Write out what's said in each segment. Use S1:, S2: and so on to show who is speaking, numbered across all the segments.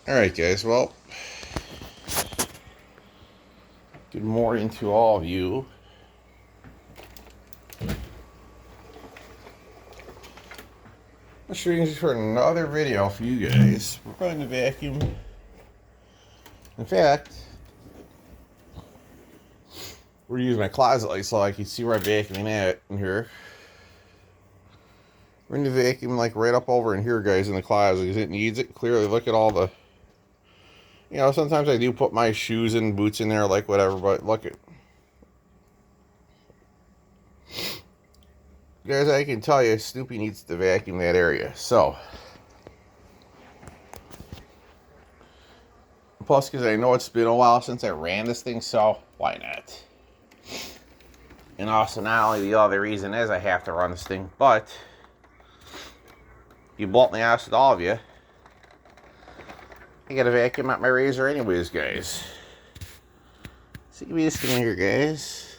S1: Alright guys, well, good morning to all of you. I'm shooting for another video for you guys. We're going to vacuum. In fact, we're using my closet light so I can see where I'm vacuuming at in here. We're going to vacuum like right up over in here, guys, in the closet because it needs it. Clearly, look at all the, sometimes I do put my shoes and boots in there, like whatever, but look at, guys, I can tell you, Snoopy needs to vacuum that area. So, plus, because I know it's been a while since I ran this thing, so why not? And also, not only the other reason is I have to run this thing, but you bolt in the ass with all of you. I gotta vacuum out my razor anyways, guys. So give me this thing here, guys.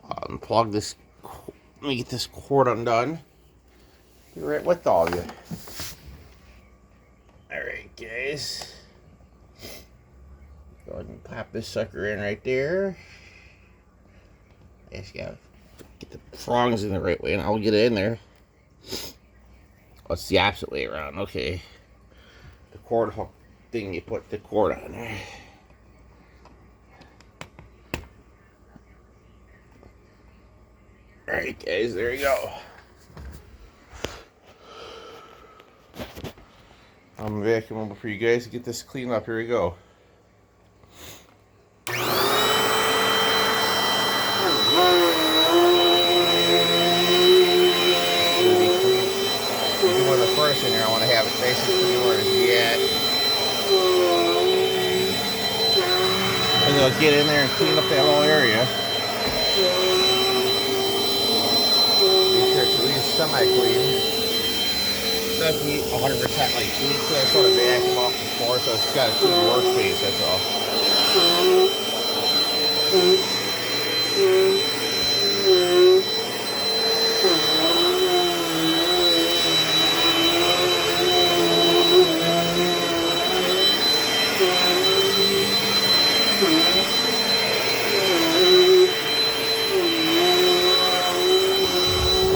S1: I'll unplug this. Let me get this cord undone. Be right with all of you. Alright, guys. Go ahead and pop this sucker in right there. I just gotta get the prongs in the right way and I'll get it in there. Oh, it's the opposite way around. Okay. The cord hook thing, you put the cord on there. Alright, guys, there you go. I'm vacuuming for you guys to get this cleaned up. Here we go. First in there, I want to have it nice and clean where it's yet. And they'll get in there and clean up that whole area. Make sure it's at least semi-clean. Doesn't need 100% like clean, so I sort of vacuum off the floor so it's got a clean workspace, that's all.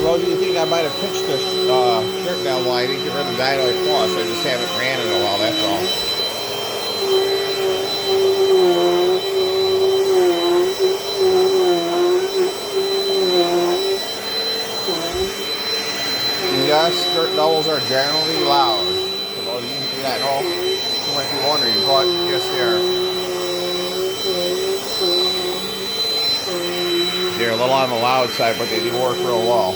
S1: Well, do you think I might have pitched this shirt down while I didn't get rid of the dynamite plus? I just haven't ran it in a while, that's all. Yes, skirt doubles are generally loud. For those of you who do not know, you might be wondering, but yes, they are. They're a little on the loud side, but they do work real well.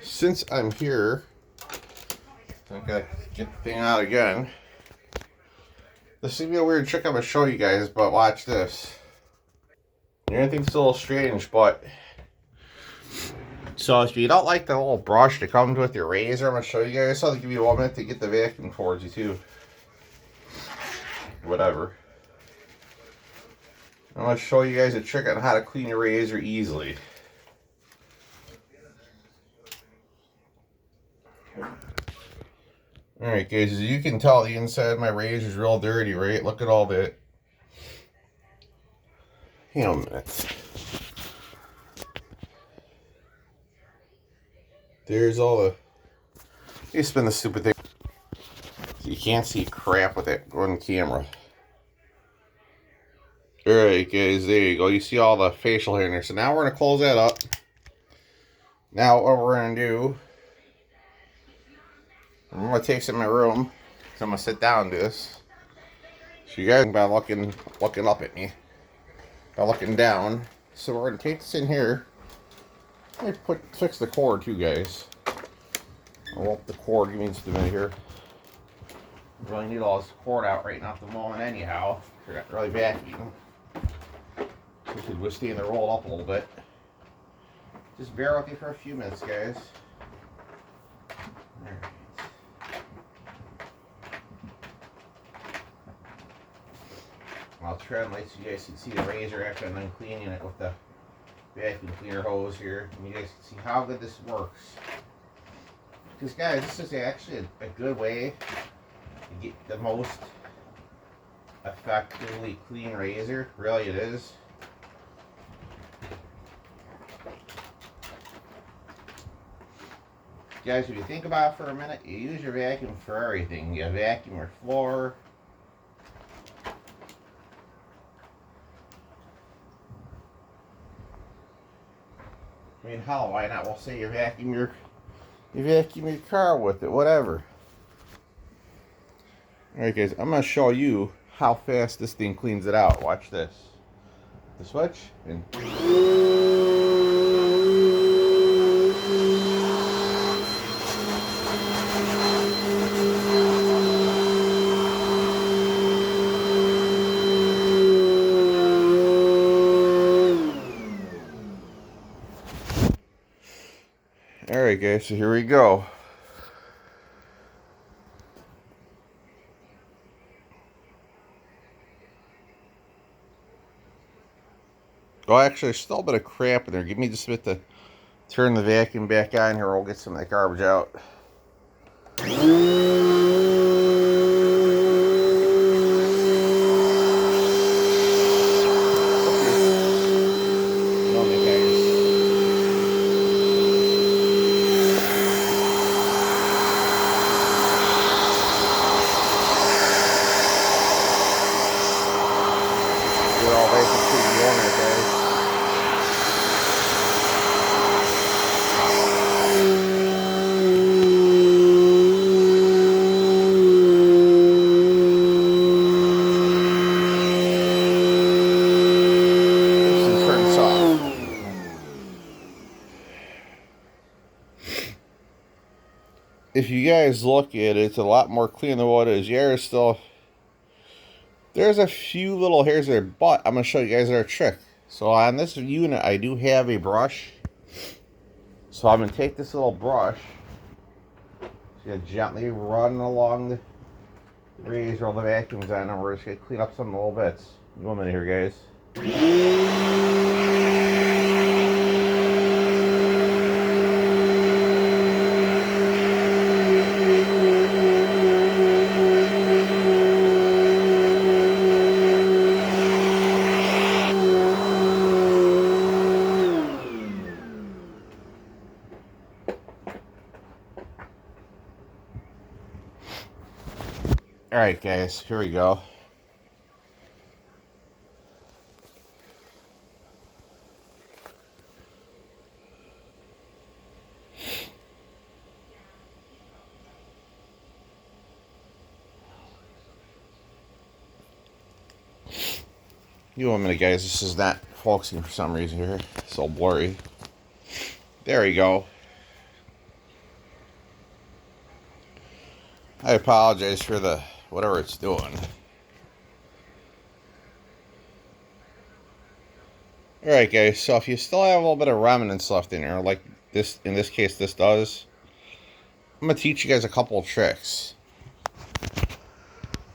S1: Since I'm here, I gotta get the thing out again. This is gonna be a weird trick I'm gonna show you guys, but watch this. Everything's a little strange, but so if you don't like the little brush that comes with your razor, I'm gonna show you guys. So I'll give you 1 minute to get the vacuum towards you too. Whatever. I'm gonna show you guys a trick on how to clean your razor easily. Alright guys, as you can tell, the inside of my razor is real dirty, right? Look at all that. Hang on a minute. There's all the... You spin the stupid thing. So you can't see crap with that one camera. Alright guys, there you go. You see all the facial hair in there. So now we're going to close that up. Now what we're going to do... I'm going to take some in my room. So I'm going to sit down and do this. So you guys by looking up at me. By looking down. So we're going to take this in here. Let me fix the cord too, guys. I'll rope the cord. Give me just a minute here. Really need all this cord out right now at the moment anyhow. I got really vacuum. So we should withstand the roll up a little bit. Just bear with me for a few minutes, guys. Alright. I'll trim light so you guys can see the razor after I'm done cleaning it with the vacuum cleaner hose here. And you guys can see how good this works. Because guys, this is actually a good way to get the most effectively clean razor. Really it is. Guys, if you think about it for a minute, you use your vacuum for everything. You vacuum your floor. I mean, hell, why not? We'll say you vacuum your car with it, whatever. Alright guys, I'm going to show you how fast this thing cleans it out. Watch this. The switch, and alright guys, so here we go. Oh, actually, there's still a bit of crap in there. Give me just a bit to turn the vacuum back on here. We'll get some of that garbage out. We're all vacuum cleaning the owner, guys. If you guys look at it, it's a lot more clean than what it is. Yeah, there's a few little hairs there, but I'm going to show you guys our trick. So on this unit, I do have a brush. So I'm going to take this little brush, just gently run along the razor while the vacuum's on, and we're just going to clean up some little bits. Give me a minute here, guys. Alright guys, here we go. Give me a minute guys, this is not focusing for some reason here. It's so blurry. There we go. I apologize for the whatever it's doing. Alright guys, so if you still have a little bit of remnants left in there, like this, in this case this does, I'm going to teach you guys a couple of tricks.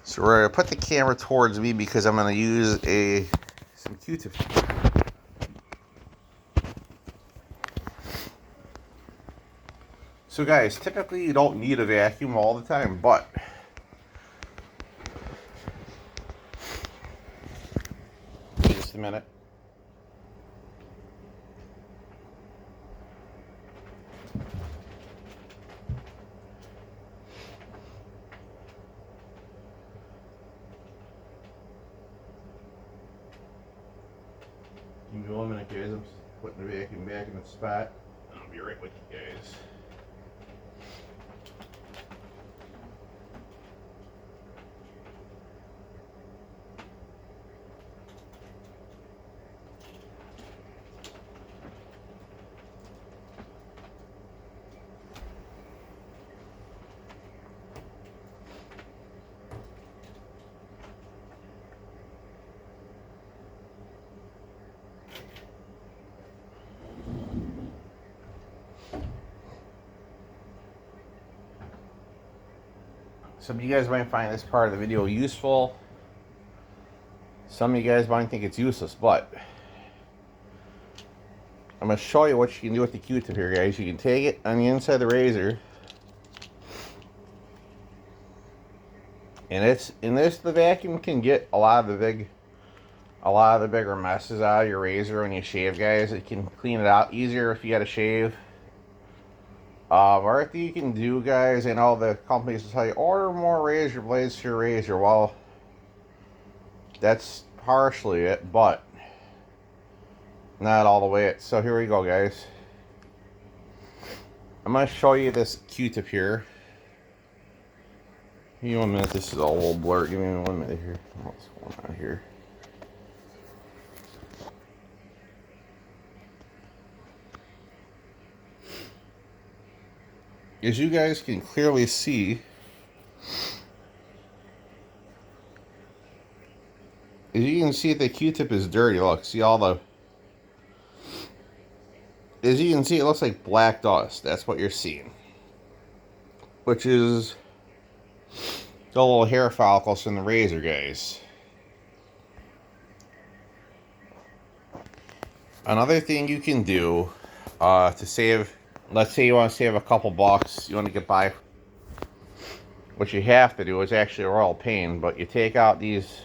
S1: So we're going to put the camera towards me because I'm going to use some Q-tips. So guys, typically you don't need a vacuum all the time, but just a minute. Give me 1 minute, guys. I'm just putting the vacuum back in its spot. I'll be right with you guys. Some of you guys might find this part of the video useful. Some of you guys might think it's useless, but I'm going to show you what you can do with the Q-tip here, guys. You can take it on the inside of the razor, and the vacuum can get a lot of the bigger messes out of your razor when you shave, guys. It can clean it out easier if you got to shave. Or if you can do, guys, and all the companies will tell you, order more razor blades for your razor. Well, that's partially it, but not all the way it. So here we go, guys. I'm going to show you this Q-tip here. Give me 1 minute. This is all a little blurred. Give me 1 minute here. What's going on here? As you guys can clearly see, the Q-tip is dirty. Look, see all the... As you can see, it looks like black dust. That's what you're seeing. Which is the little hair follicles from the razor, guys. Another thing you can do to save... Let's say you want to save a couple bucks. You want to get by... What you have to do is actually a royal pain, but you take out these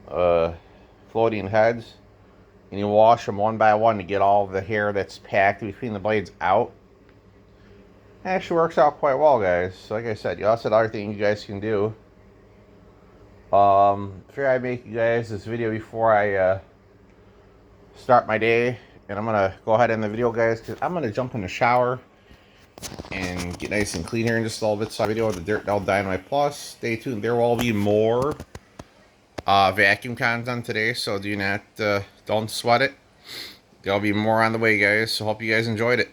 S1: floating heads and you wash them one by one to get all the hair that's packed between the blades out. It actually works out quite well, guys. So like I said, that's another thing you guys can do. Figure I'd make you guys this video before I start my day, and I'm gonna go ahead and end the video, guys, because I'm gonna jump in the shower and get nice and clean here in just a little bit. So video of the Dirt Dull Dynamite Plus. Stay tuned. There will be more vacuum content today, so don't sweat it. There'll be more on the way, guys. So hope you guys enjoyed it.